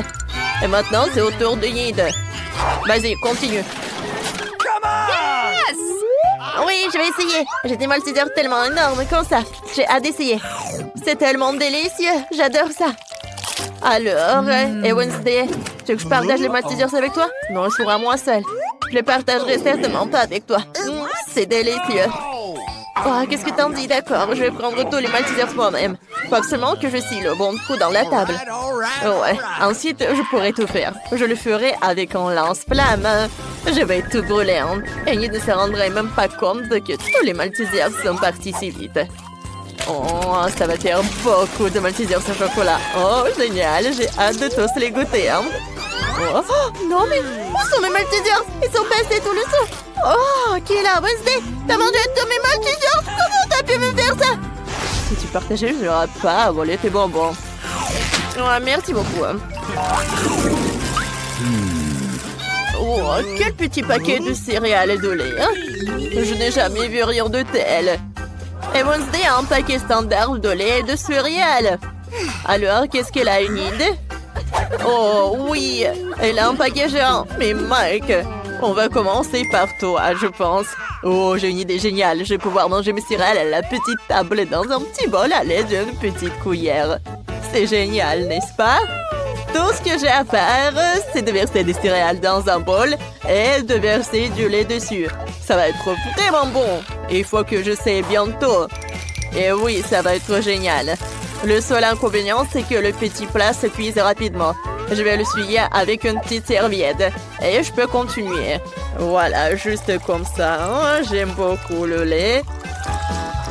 Et maintenant, c'est au tour de Yid. Vas-y, continue. Yes! Oui, je vais essayer. J'ai des Maltesers tellement énormes comme ça. J'ai hâte d'essayer. C'est tellement délicieux. J'adore ça. Alors, et Wednesday, tu veux que je partage les Maltesers avec toi? Non, ils sont à moi seul. Je les partagerai certainement pas avec toi. C'est délicieux. Oh, qu'est-ce que t'en dis? D'accord, je vais prendre tous les Maltesers moi-même. Faut absolument que je scie le bon trou dans la table. Ouais, ensuite, je pourrai tout faire. Je le ferai avec un lance-flamme. Je vais tout brûler. Et il ne se rendrait même pas compte que tous les Maltesers sont partis si vite. Oh, ça va faire beaucoup de Maltesers au chocolat. Oh, génial, j'ai hâte de tous les goûter. Oh, non, mais où sont mes Maltesers? Ils sont passés tout le saut. Oh, qui est là? Wednesday, t'as mangé tous mes Maltesers? Comment t'as pu me faire ça? Si tu partageais, je n'aurais pas volé tes bonbons. Ouais, merci beaucoup. Oh, quel petit paquet de céréales et de lait. Je n'ai jamais vu rien de tel. Et Wednesday a un paquet standard de lait et de céréales. Alors, qu'est-ce qu'elle a, une idée? Oh oui, elle a un paquet géant. Mais Mike, on va commencer par toi, je pense. Oh, j'ai une idée géniale. Je vais pouvoir manger mes céréales à la petite table dans un petit bol à l'aide d'une petite cuillère. C'est génial, n'est-ce pas? Tout ce que j'ai à faire, c'est de verser des céréales dans un bol et de verser du lait dessus. Ça va être vraiment bon. Il faut que je sais bientôt. Et oui, ça va être génial. Le seul inconvénient, c'est que le petit plat se cuise rapidement. Je vais le souiller avec une petite serviette. Et je peux continuer. Voilà, juste comme ça. J'aime beaucoup le lait.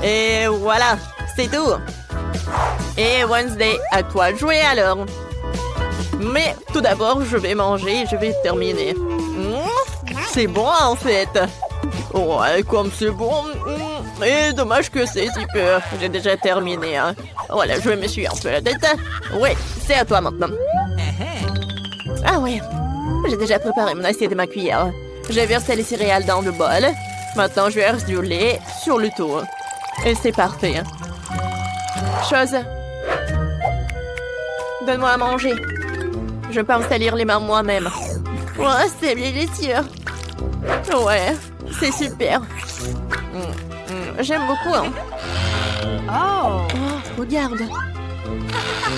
Et voilà, c'est tout. Et Wednesday, à toi de jouer alors. Mais tout d'abord, je vais manger et je vais terminer. C'est bon en fait. Ouais, comme c'est bon. Et dommage que c'est si peu. J'ai déjà terminé. Voilà, je me suis un peu la tête. Ouais, c'est à toi maintenant. Ah ouais, j'ai déjà préparé mon assiette et ma cuillère. J'ai versé les céréales dans le bol. Maintenant, je verse du lait sur le tour. Et c'est parfait. Chose. Donne-moi à manger. Je peux me salir les mains moi-même. Ouais, c'est délicieux. Ouais, c'est super. J'aime beaucoup. Oh, regarde.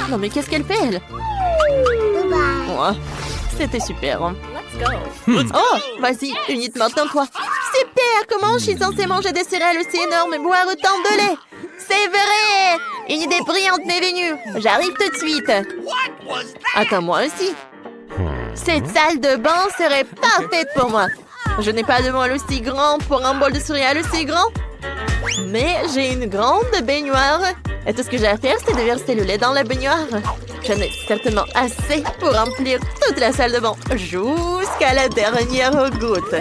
Non, mais qu'est-ce qu'elle fait, elle? Ouais, c'était super. Oh, vas-y, unite maintenant, toi. Super, comment je suis censée manger des céréales aussi énormes et boire autant de lait? C'est vrai! Une idée brillante m'est venue. J'arrive tout de suite. Attends, moi aussi. Cette salle de bain serait parfaite pour moi. Je n'ai pas de bol aussi grand pour un bol de céréales aussi grand. Mais j'ai une grande baignoire. Et tout ce que j'ai à faire, c'est de verser le lait dans la baignoire. J'en ai certainement assez pour remplir toute la salle de bain jusqu'à la dernière goutte.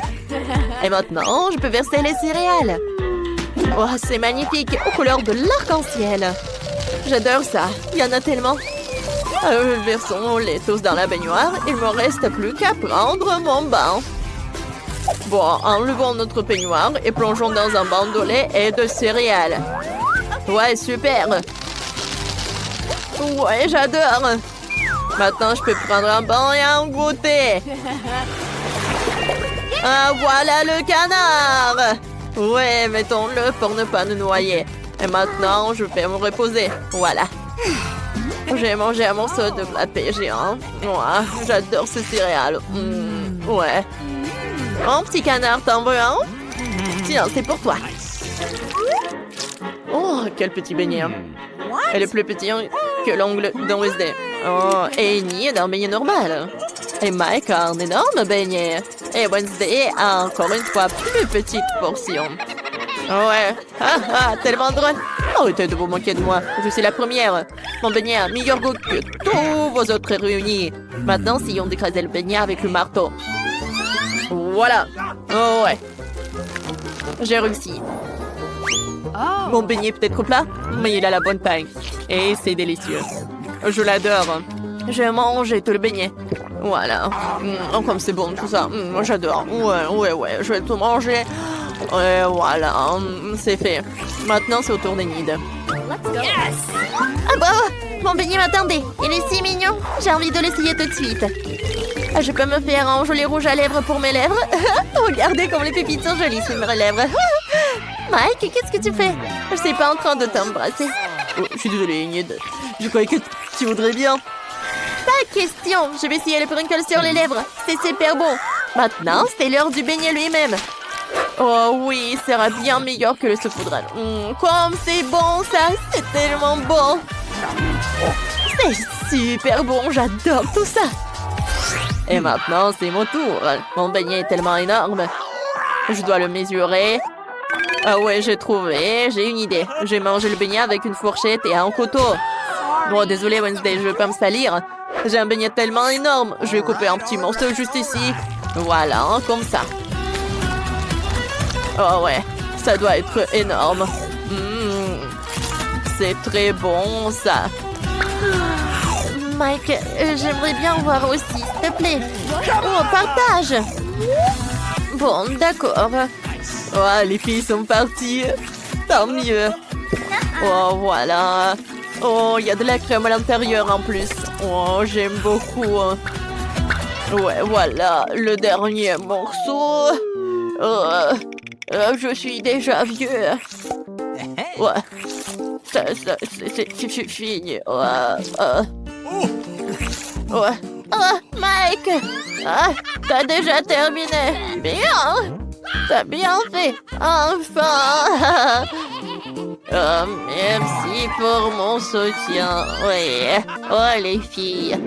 Et maintenant, je peux verser les céréales. Oh, c'est magnifique, aux couleurs de l'arc-en-ciel. J'adore ça, il y en a tellement. Versons-les tous dans la baignoire. Il ne me reste plus qu'à prendre mon bain. Bon, enlevons notre peignoir et plongeons dans un bain de lait et de céréales. Ouais, super. Ouais, j'adore. Maintenant, je peux prendre un bain et un goûter. Ah, voilà le canard. Ouais, mettons-le pour ne pas nous noyer. Et maintenant, je vais me reposer. Voilà. J'ai mangé un morceau de pâté géant. Ouais, j'adore ces céréales. Ouais. Oh, petit canard, t'en veux un? Tiens, c'est pour toi. Oh, quel petit beignet. Elle est plus petit que l'ongle d'un Wednesday. Oh, et Annie est un beignet normal. Et Mike a un énorme beignet. Et Wednesday a encore une fois plus petite portion. Ouais, tellement drôle. Arrêtez de vous moquer de moi. Je suis la première. Mon beignet a meilleur goût que tous vos autres réunis. Maintenant, si on d'écraser le beignet avec le marteau. Voilà. Oh ouais. J'ai réussi. Mon beignet peut-être plat, mais il a la bonne taille. Et c'est délicieux. Je l'adore. Je vais manger tout le beignet. Voilà. Oh, comme c'est bon tout ça. Moi j'adore. Ouais. Je vais tout manger. Ouais, voilà. C'est fait. Maintenant, c'est au tour d'Enid. Ah bah, mon beignet m'attendait. Il est si mignon. J'ai envie de l'essayer tout de suite. Je peux me faire un joli rouge à lèvres pour mes lèvres. Regardez comme les pépites sont jolies sur mes lèvres. Mike, qu'est-ce que tu fais? Je suis pas en train de t'embrasser. Oh, je suis désolée, Enid. Je croyais que tu voudrais bien. Pas question. Je vais essayer le sprinkle sur les lèvres. C'est super bon. Maintenant, c'est l'heure du beignet lui-même. Oh oui, ça sera bien meilleur que le saupoudrage. Comme c'est bon ça, c'est tellement bon. C'est super bon, j'adore tout ça. Et maintenant, c'est mon tour. Mon beignet est tellement énorme. Je dois le mesurer. Ah ouais, j'ai trouvé. J'ai une idée. J'ai mangé le beignet avec une fourchette et un couteau. Bon, désolé Wednesday, je vais pas me salir. J'ai un beignet tellement énorme. Je vais couper un petit morceau juste ici. Voilà, comme ça. Oh ouais, ça doit être énorme. C'est très bon, ça. Mike, j'aimerais bien voir aussi, s'il te plaît. Oh, partage. Bon, d'accord. Oh, les filles sont parties. Tant mieux. Oh, voilà. Oh, il y a de la crème à l'intérieur en plus. Oh, j'aime beaucoup. Ouais, voilà, le dernier morceau. Je suis déjà vieux. Ouais. C'est fini. Ouais. Oh, Mike! T'as déjà terminé. Bien! T'as bien fait. Enfin! Merci pour mon soutien. Oui. Oh, les filles.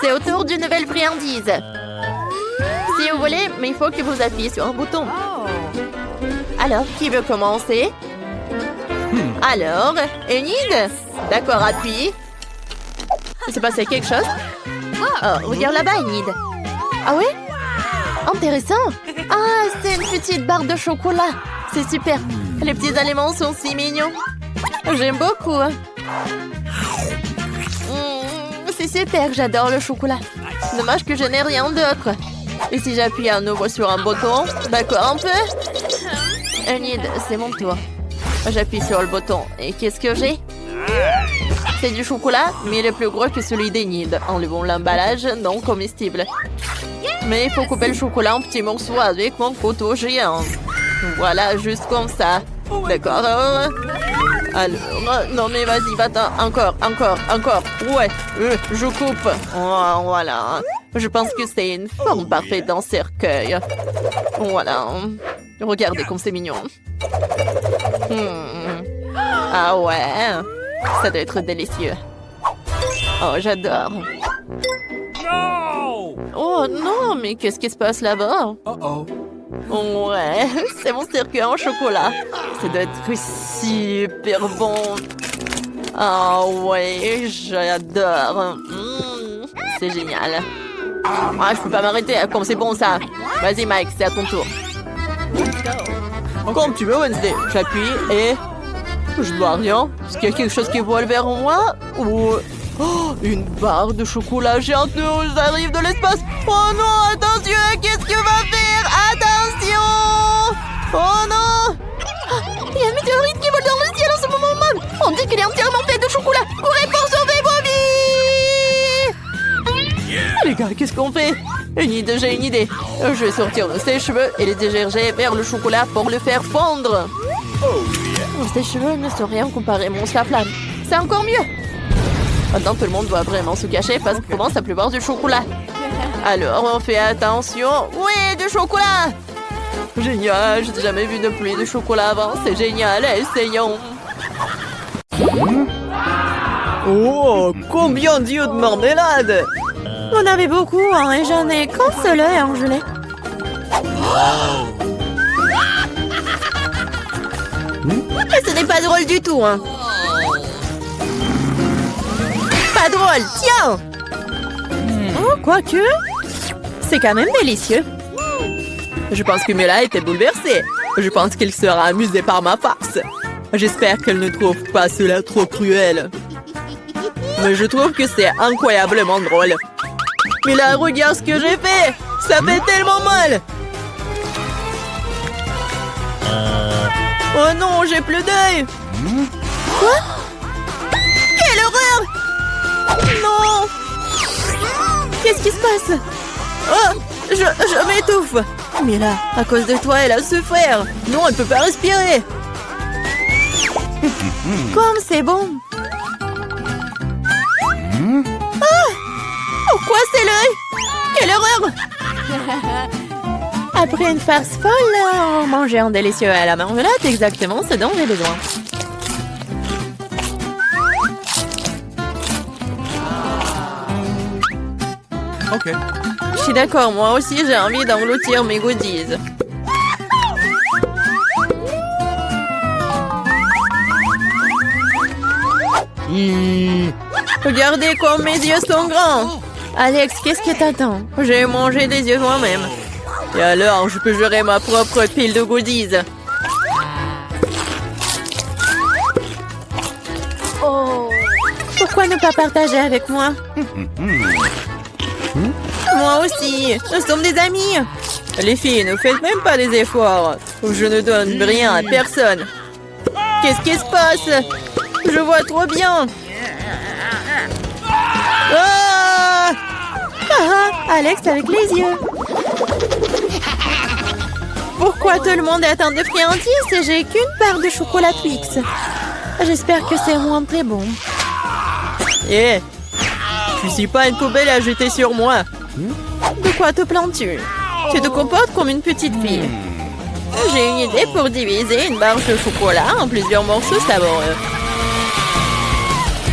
C'est au tour d'une nouvelle friandise. Si vous voulez, mais il faut que vous appuyez sur un bouton. Alors, qui veut commencer? Alors, Enid? D'accord, appuie. Il s'est passé quelque chose? Oh, regarde là-bas, Enid. Ah oui? Intéressant. Ah, c'est une petite barre de chocolat. C'est super. Les petits aliments sont si mignons. J'aime beaucoup. C'est super, j'adore le chocolat. Dommage que je n'ai rien d'autre. Et si j'appuie à nouveau sur un bouton? D'accord, un peu? Enid, c'est mon tour. J'appuie sur le bouton. Et qu'est-ce que j'ai? C'est du chocolat, mais il est plus gros que celui d'Enid. Enlevons l'emballage non comestible. Mais il faut couper le chocolat en petits morceaux avec mon couteau géant. Voilà, juste comme ça. D'accord. Alors, non mais vas-y, va-t'en. Encore. Ouais, je coupe. Oh, voilà. Je pense que c'est une forme parfaite d'un cercueil. Voilà. Regardez comme c'est mignon. Ah ouais. Ça doit être délicieux. Oh, j'adore. No! Oh non, mais qu'est-ce qui se passe là-bas? Ouais, c'est mon cercueil en chocolat. Ça doit être super bon. Oh ouais, j'adore. C'est génial. Ah, je peux pas m'arrêter, comme c'est bon ça. Vas-y Mike, c'est à ton tour. Comme tu veux Wednesday. J'appuie et... Je dois rien. Est-ce qu'il y a quelque chose qui vole vers moi? Ou... Oh, une barre de chocolat géante nous arrive de l'espace. Oh non, attention, qu'est-ce que va faire? Attention! Oh non! Il y a un météorite qui vole dans le ciel en ce moment même. On dit qu'il est entièrement fait de chocolat. Courez pour sauver vos vies! Les gars, qu'est-ce qu'on fait? J'ai une idée. Je vais sortir de ses cheveux et les dégerger vers le chocolat pour le faire fondre. Ces cheveux ne sont rien comparé à mon flamme. C'est encore mieux. Maintenant, tout le monde doit vraiment se cacher parce qu'il commence à pleuvoir du chocolat. Alors, on fait attention. Oui, du chocolat! Génial, je n'ai jamais vu de pluie de chocolat avant. C'est génial, essayons. Oh, combien d'yeux de marmelade! On avait beaucoup, hein, et j'en ai qu'un seul œil en gelée. Ce n'est pas drôle du tout, hein. Pas drôle, tiens! Oh, quoique, c'est quand même délicieux. Je pense que Mela était bouleversée. Je pense qu'elle sera amusée par ma farce. J'espère qu'elle ne trouve pas cela trop cruel. Mais je trouve que c'est incroyablement drôle. Mela, regarde ce que j'ai fait! Ça fait tellement mal! Oh non, j'ai plus d'œil! Quoi? Quelle horreur! Non! Qu'est-ce qui se passe? Oh! Je m'étouffe! Mais là, à cause de toi, elle a souffert! Non, elle peut pas respirer! Comme c'est bon! Ah! Pourquoi c'est l'œil? Quelle horreur! Après une farce folle, manger un délicieux à la marmelade, exactement ce dont j'ai besoin. Ok. Je suis d'accord, moi aussi j'ai envie d'engloutir mes goodies. Regardez comme mes yeux sont grands. Alex, qu'est-ce que t'attends? J'ai mangé des yeux moi-même. Et alors, je peux gérer ma propre pile de goodies. Oh! Pourquoi ne pas partager avec moi? Moi aussi, nous sommes des amis. Les filles, ne faites même pas des efforts. Je ne donne rien à personne. Qu'est-ce qui se passe? Je vois trop bien. Ah! Ah, Alex avec les yeux. Pourquoi tout le monde est atteint de friandises et j'ai qu'une part de chocolat Twix? J'espère que c'est moins très bon. Eh, je suis pas une poubelle à jeter sur moi. De quoi te plains-tu? Tu te comportes comme une petite fille. J'ai une idée pour diviser une barre de chocolat en plusieurs morceaux savoureux.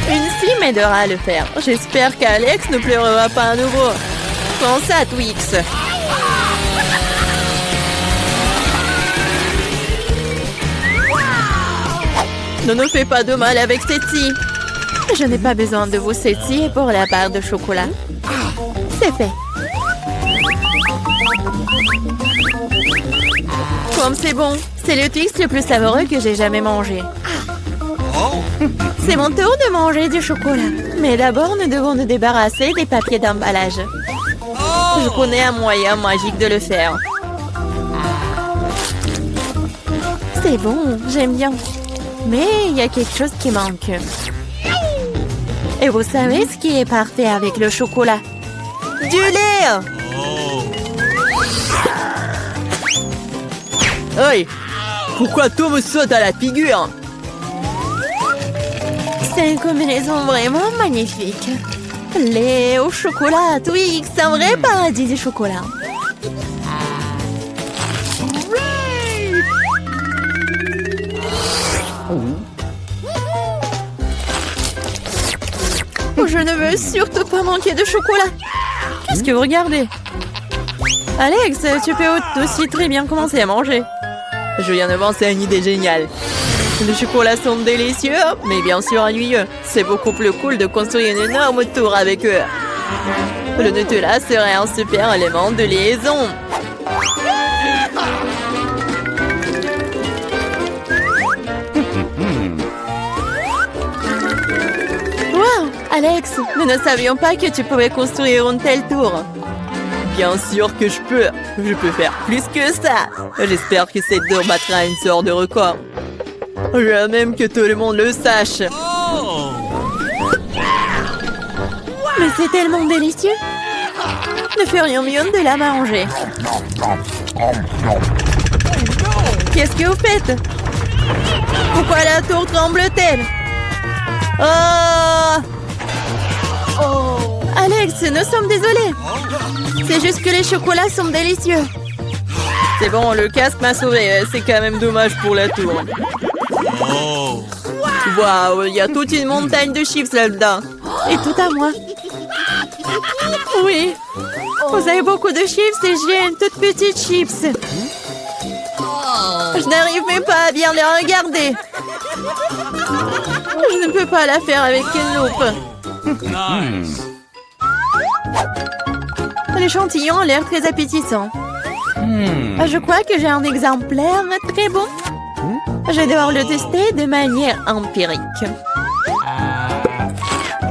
Une fille m'aidera à le faire. J'espère qu'Alex ne pleurera pas à nouveau. Prends ça, Twix. Ne nous fais pas de mal avec cette scie. Je n'ai pas besoin de vos cétis pour la barre de chocolat. C'est fait. Comme c'est bon. C'est le Twix le plus savoureux que j'ai jamais mangé. C'est mon tour de manger du chocolat. Mais d'abord, nous devons nous débarrasser des papiers d'emballage. Je connais un moyen magique de le faire. C'est bon, j'aime bien. Mais il y a quelque chose qui manque. Et vous savez ce qui est parfait avec le chocolat? Du lait! Hey! Pourquoi tout me saute à la figure? C'est une combinaison vraiment magnifique. Lait au chocolat, Twix, un vrai paradis du chocolat. Je ne veux surtout pas manquer de chocolat. Qu'est-ce que vous regardez? Alex, tu peux aussi très bien commencer à manger. Je viens de penser à une idée géniale. Les chocolats sont délicieux, mais bien sûr ennuyeux. C'est beaucoup plus cool de construire une énorme tour avec eux. Le Nutella serait un super élément de liaison. Wow, Alex, Nous ne savions pas que tu pouvais construire une telle tour. Bien sûr que je peux. Je peux faire plus que ça. J'espère que cette tour battra une sorte de record. Je veux même que tout le monde le sache. Oh! mais c'est tellement délicieux. Nous ferions mieux de la manger. Qu'est-ce que vous faites? Pourquoi la tour tremble-t-elle? Oh! Alex, nous sommes désolés. C'est juste que les chocolats sont délicieux. C'est bon, le casque m'a sauvé. C'est quand même dommage pour la tour. Oh! Waouh, il y a toute une montagne de chips là-dedans. Et tout à moi. Oui. Vous avez beaucoup de chips et j'ai une toute petite chips. Je n'arrive même pas à bien les regarder. Je ne peux pas la faire avec une loupe. Nice! L'échantillon a l'air très appétissant. Je crois que j'ai un exemplaire très bon. Je vais devoir le tester de manière empirique.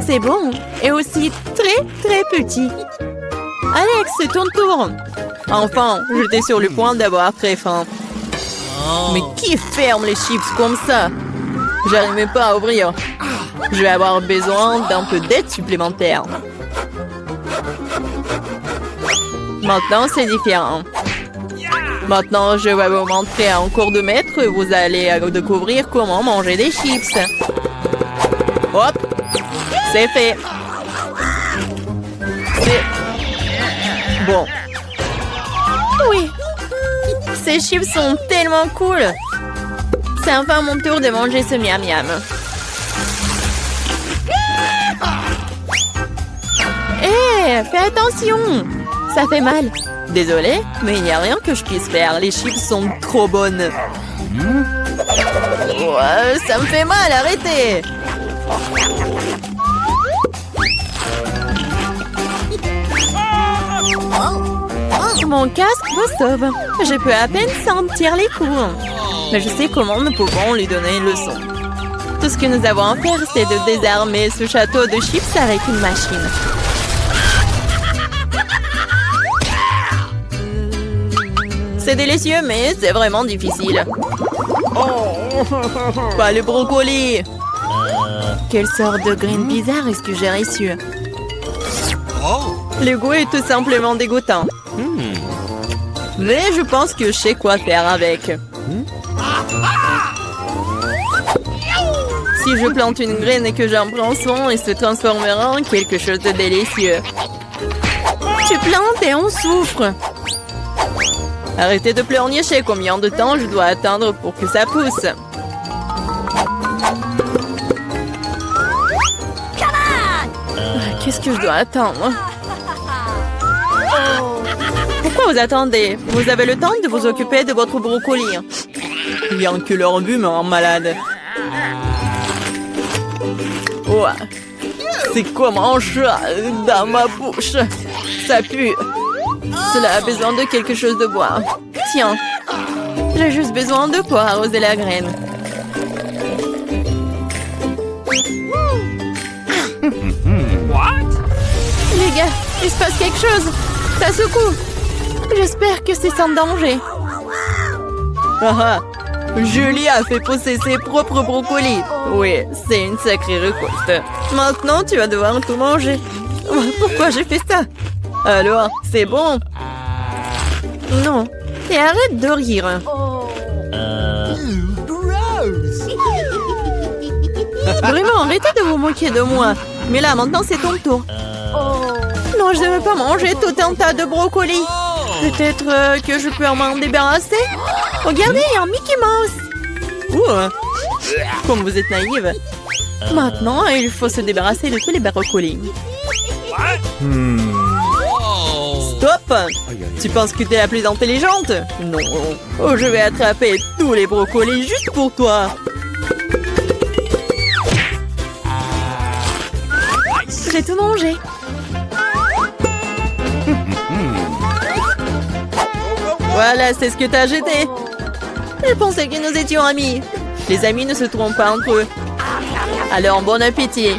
C'est bon et aussi très petit. Alex, c'est ton tour. Enfin, j'étais sur le point d'avoir très faim. Mais qui ferme les chips comme ça? J'arrive même pas à ouvrir. Je vais avoir besoin d'un peu d'aide supplémentaire. Maintenant, c'est différent. Maintenant, je vais vous montrer en cours de maître. Vous allez découvrir comment manger des chips. Hop! C'est fait. C'est... Bon. Oui. Ces chips sont tellement cool. C'est enfin mon tour de manger ce miam miam. Hé, fais attention. Ça fait mal. Désolée, mais il n'y a rien que je puisse faire. Les chips sont trop bonnes. Ouais, ça me fait mal, arrêtez. Mon casque me sauve. Je peux à peine sentir les coups. Mais je sais comment nous pouvons lui donner une leçon. Tout ce que nous avons à faire, c'est de désarmer ce château de chips avec une machine. C'est délicieux, mais c'est vraiment difficile. Pas le brocoli. Quelle sorte de graine bizarre est-ce que j'ai reçu? Oh! Le goût est tout simplement dégoûtant. Mais je pense que je sais quoi faire avec. Si je plante une graine et que j'en prends soin, elle se transformera en quelque chose de délicieux. Tu plantes et on souffre. Arrêtez de pleurnicher. Combien de temps je dois attendre pour que ça pousse? Qu'est-ce que je dois attendre? Pourquoi vous attendez? Vous avez le temps de vous occuper de votre brocoli. Bien que leur but me rend malade. Ouais. C'est comme un chat dans ma bouche. Ça pue. Cela a besoin de quelque chose de boire. Tiens. J'ai juste besoin de quoi arroser la graine. What? Les gars, il se passe quelque chose. Ça secoue. J'espère que c'est sans danger. Ah, Julie a fait pousser ses propres brocolis. Oui, c'est une sacrée récolte. Maintenant, tu vas devoir tout manger. Pourquoi j'ai fait ça? Alors, c'est bon? Non. Et arrête de rire. Vraiment, arrêtez de vous moquer de moi. Mais là, maintenant, c'est ton tour. Non, je ne veux pas manger tout un tas de brocolis. Peut-être que je peux m'en débarrasser? Regardez, il y a un Mickey Mouse. Comme vous êtes naïve. Maintenant, il faut se débarrasser de tous les brocolis. Stop! Tu penses que tu es la plus intelligente? Non. Oh, je vais attraper tous les brocolis juste pour toi. J'ai tout mangé. Voilà, c'est ce que t'as jeté. Je pensais que nous étions amis. Les amis ne se trompent pas entre eux. Alors, bon appétit.